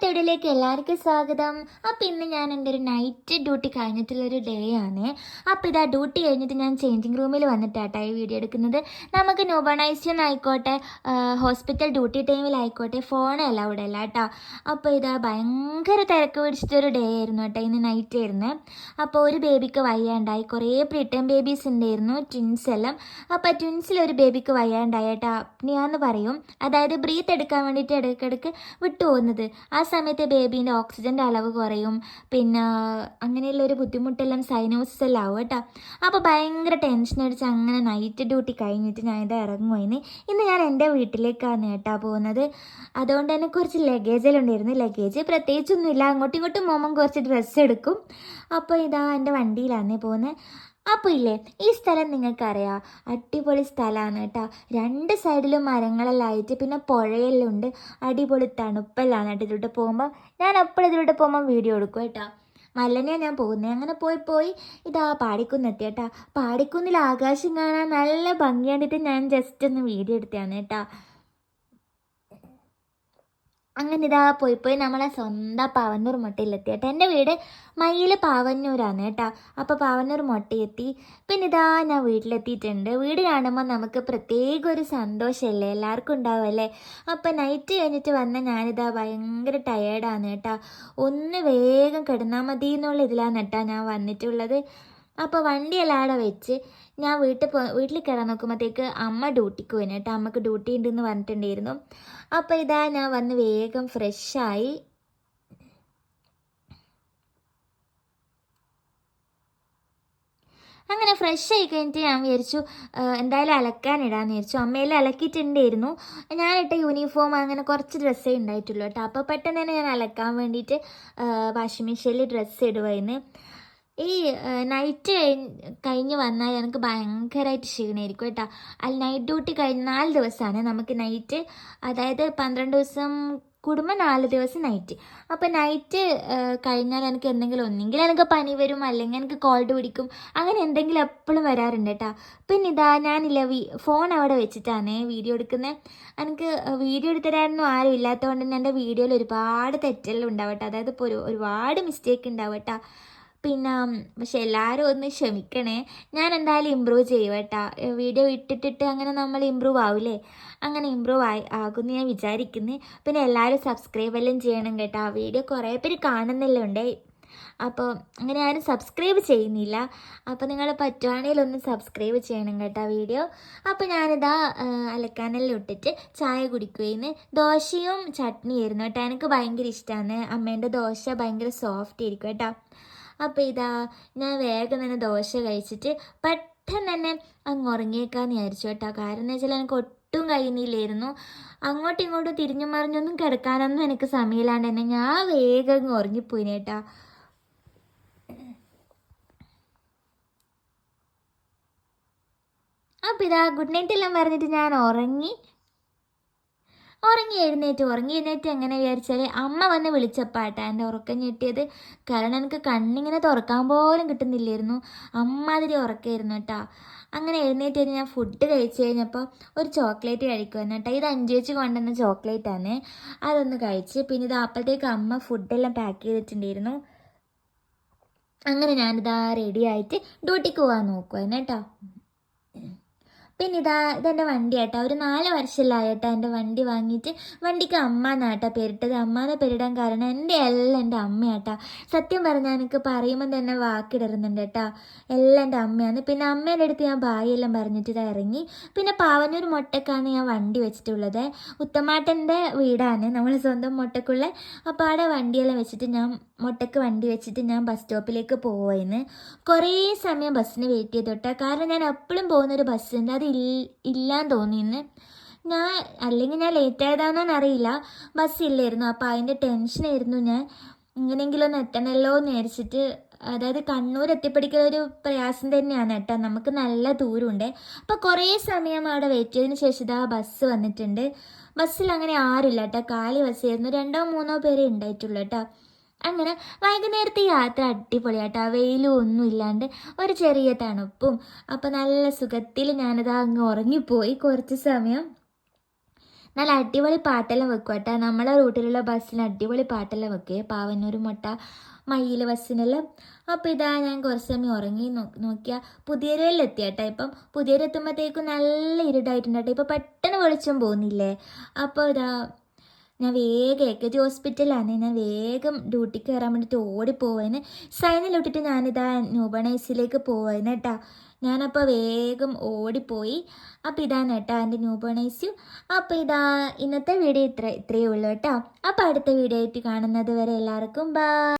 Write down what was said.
തേടിലേക്ക് എല്ലാവർക്കും സ്വാഗതം. അപ്പോൾ ഇന്ന് ഞാൻ എൻ്റെ ഒരു നൈറ്റ് ഡ്യൂട്ടി കഴിഞ്ഞിട്ടുള്ളൊരു ഡേ ആണ്. അപ്പോൾ ഇതാ ഡ്യൂട്ടി കഴിഞ്ഞിട്ട് ഞാൻ ചേഞ്ചിങ് റൂമിൽ വന്നിട്ടാട്ടോ ഈ വീഡിയോ എടുക്കുന്നത്. നമുക്ക് ന്യൂബോണൈസേഷൻ ആയിക്കോട്ടെ, ഹോസ്പിറ്റൽ ഡ്യൂട്ടി ടൈമിലായിക്കോട്ടെ, ഫോൺ അലൗഡ് അല്ല കേട്ടോ. അപ്പോൾ ഇതാ ഭയങ്കര തിരക്ക് പിടിച്ചിട്ടൊരു ഡേ ആയിരുന്നു കേട്ടോ, ഇന്ന് നൈറ്റ് ആയിരുന്നു. അപ്പോൾ ഒരു ബേബിക്ക് വയ്യാണ്ടായി, കുറേ പ്രീടേം ബേബീസ് ഉണ്ടായിരുന്നു, ട്വിൻസ് എല്ലാം. അപ്പോൾ ട്വിൻസിലൊരു ബേബിക്ക് വയ്യാണ്ടായി കേട്ടോ, അപ്നിയാന്ന് പറയും, അതായത് ബ്രീത്ത് എടുക്കാൻ വേണ്ടിയിട്ട് ഇടയ്ക്കിടയ്ക്ക് വിട്ടുപോകുന്നത്. ആ സമയത്ത് ബേബീൻ്റെ ഓക്സിജൻ്റെ അളവ് കുറയും, പിന്നെ അങ്ങനെയുള്ളൊരു ബുദ്ധിമുട്ടെല്ലാം സൈനോസിസ് എല്ലാം ആവും കേട്ടോ. അപ്പോൾ ഭയങ്കര ടെൻഷൻ അടിച്ച് അങ്ങനെ നൈറ്റ് ഡ്യൂട്ടി കഴിഞ്ഞിട്ട് ഞാൻ ഇത് ഇറങ്ങുമായിരുന്നു. ഇന്ന് ഞാൻ എൻ്റെ വീട്ടിലേക്കാണ് കേട്ടോ പോകുന്നത്. അതുകൊണ്ട് തന്നെ കുറച്ച് ലഗേജെല്ലാം ഉണ്ടായിരുന്നു. ലഗേജ് പ്രത്യേകിച്ചൊന്നുമില്ല, അങ്ങോട്ടും ഇങ്ങോട്ടും പോകുമ്പം കുറച്ച് ഡ്രസ്സ് എടുക്കും. അപ്പോൾ ഇതാ എൻ്റെ വണ്ടിയിലാണ് പോകുന്നത്. അപ്പോൾ ഇല്ലേ, ഈ സ്ഥലം നിങ്ങൾക്കറിയാം, അടിപൊളി സ്ഥലമാണ് കേട്ടോ. രണ്ട് സൈഡിലും മരങ്ങളെല്ലാം ആയിട്ട് പിന്നെ പുഴയെല്ലാം ഉണ്ട്, അടിപൊളി തണുപ്പെല്ലാം കേട്ടോ. ഇതിലൂടെ പോകുമ്പോൾ ഞാൻ എപ്പോഴും ഇതിലൂടെ പോകുമ്പോൾ വീഡിയോ എടുക്കും കേട്ടോ. മല്ലനെയാണ് ഞാൻ പോകുന്നത്. അങ്ങനെ പോയി ഇതാ പാടിക്കുന്നെത്തി കേട്ടോ. പാടിക്കുന്നിൽ ആകാശം കാണാൻ നല്ല ഭംഗി കണ്ടിട്ട് ഞാൻ ജസ്റ്റ് ഒന്ന് വീഡിയോ എടുത്തതാണ് കേട്ടോ. അങ്ങനെ ഇതാ പോയി നമ്മളെ സ്വന്തം പാവന്നൂർ മുട്ടയിലെത്തി കേട്ടോ. എൻ്റെ വീട് മയിൽ പാവന്നൂരാണ് കേട്ടോ. അപ്പോൾ പാവന്നൂർ മുട്ടയെത്തി. പിന്നെ ഇതാ ഞാൻ വീട്ടിലെത്തിയിട്ടുണ്ട്. വീട് കാണുമ്പോൾ നമുക്ക് പ്രത്യേക ഒരു സന്തോഷമല്ലേ, എല്ലാവർക്കും ഉണ്ടാവുമല്ലേ. അപ്പോൾ നൈറ്റ് കഴിഞ്ഞിട്ട് വന്ന ഞാനിതാ ഭയങ്കര ടയേർഡാണ് കേട്ടോ. ഒന്ന് വേഗം കിടന്നാൽ മതി എന്നുള്ള ഇതിലാണ് കേട്ടോ ഞാൻ വന്നിട്ടുള്ളത്. അപ്പോൾ വണ്ടിയെല്ലാം അവിടെ വെച്ച് ഞാൻ വീട്ടിൽ കയറാൻ നോക്കുമ്പോഴത്തേക്ക് അമ്മ ഡ്യൂട്ടിക്ക് പോയി കേട്ടോ. അമ്മക്ക് ഡ്യൂട്ടി ഉണ്ടെന്ന് പറഞ്ഞിട്ടുണ്ടായിരുന്നു. അപ്പോൾ ഇതാ ഞാൻ വന്ന് വേഗം ഫ്രഷായി. അങ്ങനെ ഫ്രഷ് ആയി കഴിഞ്ഞിട്ട് ഞാൻ വിചാരിച്ചു എന്തായാലും അലക്കാനിടാന്ന് വിചാരിച്ചു. അമ്മയെല്ലാം അലക്കിയിട്ടുണ്ടായിരുന്നു. ഞാനിട്ട യൂണിഫോം അങ്ങനെ കുറച്ച് ഡ്രസ്സേ ഉണ്ടായിട്ടുള്ളൂ കേട്ടോ. അപ്പോൾ പെട്ടെന്ന് തന്നെ ഞാൻ അലക്കാൻ വേണ്ടിയിട്ട് വാഷിംഗ് മെഷീനിൽ ഡ്രസ്സ് ഇടുമായിരുന്നു. ഈ നൈറ്റ് കഴിഞ്ഞ് വന്നാൽ എനിക്ക് ഭയങ്കരമായിട്ട് ക്ഷീണമായിരിക്കും കേട്ടോ. നൈറ്റ് ഡ്യൂട്ടി കഴിഞ്ഞ് 4 ദിവസമാണ് നമുക്ക് നൈറ്റ്, അതായത് 12 ദിവസം കൂടുമ്പോൾ 4 ദിവസം നൈറ്റ്. അപ്പോൾ നൈറ്റ് കഴിഞ്ഞാൽ എനിക്ക് എന്തെങ്കിലും ഒന്നെങ്കിൽ എനിക്ക് പനി വരും, അല്ലെങ്കിൽ എനിക്ക് കോൾഡ് പിടിക്കും, അങ്ങനെ എന്തെങ്കിലും എപ്പോഴും വരാറുണ്ട് കേട്ടോ. പിന്നെ ഇതാ ഞാനില്ല ഫോൺ അവിടെ വെച്ചിട്ടാണ് വീഡിയോ എടുക്കുന്നത്. എനിക്ക് വീഡിയോ എടുത്തരാനൊന്നും ആരും ഇല്ലാത്തതുകൊണ്ട് തന്നെ എൻ്റെ വീഡിയോയിൽ ഒരുപാട് തെറ്റെല്ലാം ഉണ്ടാവും കേട്ടോ. അതായത് ഇപ്പോൾ ഒരുപാട് മിസ്റ്റേക്ക് ഉണ്ടാവും കേട്ടോ. പിന്നെ പക്ഷെ എല്ലാവരും ഒന്ന് ക്ഷമിക്കണേ. ഞാൻ എന്തായാലും ഇമ്പ്രൂവ് ചെയ്യും കേട്ടോ. വീഡിയോ ഇട്ടിട്ട് അങ്ങനെ നമ്മൾ ഇമ്പ്രൂവ് ആവില്ലേ, അങ്ങനെ ഇമ്പ്രൂവ് ആകുമെന്ന് ഞാൻ വിചാരിക്കുന്നു. പിന്നെ എല്ലാവരും സബ്സ്ക്രൈബ് എല്ലാം ചെയ്യണം കേട്ടോ. ആ വീഡിയോ കുറേ പേര് കാണുന്നില്ലുണ്ട്, അപ്പോൾ അങ്ങനെ ആരും സബ്സ്ക്രൈബ് ചെയ്യുന്നില്ല. അപ്പോൾ നിങ്ങൾ പറ്റുവാണെങ്കിൽ ഒന്ന് സബ്സ്ക്രൈബ് ചെയ്യണം കേട്ടോ വീഡിയോ. അപ്പോൾ ഞാനിതാ അലക്കാനെല്ലാം ഇട്ടിട്ട് ചായ കുടിക്കുകയെന്ന്. ദോശയും ചട്നിയായിരുന്നു കേട്ടോ. എനിക്ക് ഭയങ്കര ഇഷ്ടമാണ്. അമ്മേൻ്റെ ദോശ ഭയങ്കര സോഫ്റ്റ് ആയിരിക്കും കേട്ടോ. അപ്പോൾ ഇതാ ഞാൻ വേഗം തന്നെ ദോശ കഴിച്ചിട്ട് പെട്ടെന്ന് തന്നെ അങ്ങ് ഉറങ്ങിയേക്കാന്ന് വിചാരിച്ചു കേട്ടോ. കാരണം എന്ന് വെച്ചാൽ എനിക്ക് ഒട്ടും കഴിയുന്നില്ലായിരുന്നു. അങ്ങോട്ടും ഇങ്ങോട്ടും തിരിഞ്ഞു മറിഞ്ഞൊന്നും കിടക്കാനൊന്നും എനിക്ക് സമയമില്ലാണ്ട് തന്നെ ഞാൻ വേഗം അങ്ങ് ഉറങ്ങിപ്പോയി കേട്ടോ. അപ്പോൾ ഇതാ ഗുഡ് നൈറ്റ് എല്ലാം പറഞ്ഞിട്ട് ഞാൻ ഉറങ്ങി എഴുന്നേറ്റ് എങ്ങനെ വിചാരിച്ചാൽ അമ്മ വന്ന് വിളിച്ചപ്പാട്ടാ എൻ്റെ ഉറക്കം ഞെട്ടിയത്. കാരണം എനിക്ക് കണ്ണിങ്ങനെ തുറക്കാൻ പോലും കിട്ടുന്നില്ലായിരുന്നു, അമ്മാതിരി ഉറക്കമായിരുന്നു കേട്ടോ. അങ്ങനെ എഴുന്നേറ്റ് കഴിഞ്ഞ് ഞാൻ ഫുഡ് കഴിച്ച് കഴിഞ്ഞപ്പോൾ ഒരു ചോക്ലേറ്റ് കഴിക്കുമായിരുന്നു കേട്ടോ. ഇത് 5 വെച്ച് കൊണ്ടുവന്ന ചോക്ലേറ്റാണ്. അതൊന്ന് കഴിച്ച് പിന്നെ ഇത് അപ്പോഴത്തേക്ക് അമ്മ ഫുഡെല്ലാം പാക്ക് ചെയ്തിട്ടുണ്ടായിരുന്നു. അങ്ങനെ ഞാനിതാ റെഡി ആയിട്ട് ഡ്യൂട്ടിക്ക് പോകാൻ നോക്കുമായിരുന്നു കേട്ടോ. പിന്നെ ഇതെൻ്റെ വണ്ടി കേട്ടോ. ഒരു 4 വർഷമില്ലായിട്ടോ എൻ്റെ വണ്ടി വാങ്ങിയിട്ട്. വണ്ടിക്ക് അമ്മ എന്നാട്ടോ പേരിട്ടത്. അമ്മാനെ പേരിടാൻ കാരണം എല്ലാം എൻ്റെ അമ്മയാട്ടോ. സത്യം പറഞ്ഞാൽ എനിക്ക് പറയുമ്പോൾ തന്നെ വാക്കിടറുന്നുണ്ട് കേട്ടോ. എല്ലാം എൻ്റെ അമ്മയാണ്. പിന്നെ അമ്മേൻ്റെ അടുത്ത് ഞാൻ ബായെല്ലാം പറഞ്ഞിട്ട് ഇറങ്ങി. പിന്നെ പാവന്നൂർ മുട്ടക്കാണ് ഞാൻ വണ്ടി വെച്ചിട്ടുള്ളത്. ഉത്തമാട്ടൻ്റെ വീടാണ് നമ്മൾ സ്വന്തം മുട്ടക്കുള്ള. അപ്പോൾ അവിടെ വണ്ടിയെല്ലാം വെച്ചിട്ട് മുട്ടക്ക് വണ്ടി വെച്ചിട്ട് ഞാൻ ബസ് സ്റ്റോപ്പിലേക്ക് പോവുമായിരുന്നു. കുറേ സമയം ബസ്സിന് വെയിറ്റ് ചെയ്തു കേട്ടോ. കാരണം ഞാൻ എപ്പോഴും പോകുന്നൊരു ബസ്സുണ്ട്, അത് ഇല്ലാന്ന് തോന്നിയെന്ന്. അല്ലെങ്കിൽ ഞാൻ ലേറ്റ് ആയതാണെന്ന് അറിയില്ല, ബസ്സില്ലായിരുന്നു. അപ്പോൾ അതിൻ്റെ ടെൻഷനായിരുന്നു. ഞാൻ എങ്ങനെയെങ്കിലും ഒന്ന് എത്തണമല്ലോ എന്ന് വിചാരിച്ചിട്ട്. അതായത് കണ്ണൂർ എത്തിപ്പിടിക്കുന്ന ഒരു പ്രയാസം തന്നെയാണ് കേട്ടോ, നമുക്ക് നല്ല ദൂരമുണ്ട്. അപ്പോൾ കുറേ സമയം അവിടെ വെയിറ്റ് ചെയ്തതിന് ശേഷം ഇതാ ബസ് വന്നിട്ടുണ്ട്. ബസ്സിൽ അങ്ങനെ ആരുമില്ല കേട്ടോ, കാലി ബസ്സായിരുന്നു. 2-3 പേരെ ഉണ്ടായിട്ടുള്ളൂ കേട്ടോ. അങ്ങനെ വൈകുന്നേരത്തെ യാത്ര അടിപൊളിയാട്ടോ. വെയിലും ഒന്നും ഇല്ലാണ്ട് ഒരു ചെറിയ തണുപ്പും. അപ്പോൾ നല്ല സുഖത്തിൽ ഞാനത് അങ്ങ് ഉറങ്ങിപ്പോയി കുറച്ച് സമയം. നല്ല അടിപൊളി പാട്ടെല്ലാം വെക്കും കേട്ടോ. നമ്മളെ റൂട്ടിലുള്ള ബസ്സിന് അടിപൊളി പാട്ടെല്ലാം വെക്കേ, പാവന്നൂർ മുട്ട മയിൽ ബസ്സിനെല്ലാം. അപ്പോൾ ഇതാ ഞാൻ കുറച്ച് സമയം ഉറങ്ങി നോക്കിയാൽ പുതിയരയിലെത്തി കേട്ടോ. ഇപ്പം പുതിയരെത്തുമ്പോഴത്തേക്കും നല്ല ഇരുട്ടായിട്ടുണ്ട് കേട്ടോ. ഇപ്പോൾ പെട്ടെന്ന് വെളിച്ചം പോകുന്നില്ലേ. അപ്പോൾ ഇതാ ഞാൻ വേഗം AKG ഹോസ്പിറ്റലിലാണ്. ഞാൻ വേഗം ഡ്യൂട്ടിക്ക് കയറാൻ വേണ്ടിയിട്ട് ഓടിപ്പോവാന്. സൈനിലിട്ടിട്ട് ഞാനിതാ ന്യൂബണൈസിലേക്ക് പോവാന് കേട്ടോ. ഞാനപ്പോൾ വേഗം ഓടിപ്പോയി. അപ്പോൾ ഇതാണ് കേട്ടോ എൻ്റെ ന്യൂബണൈസ്. അപ്പോൾ ഇതാ ഇന്നത്തെ വീഡിയോ ഇത്രയേ ഉള്ളൂ കേട്ടോ. അപ്പോൾ അടുത്ത വീഡിയോ ആയിട്ട് കാണുന്നത് വരെ എല്ലാവർക്കും ബൈ.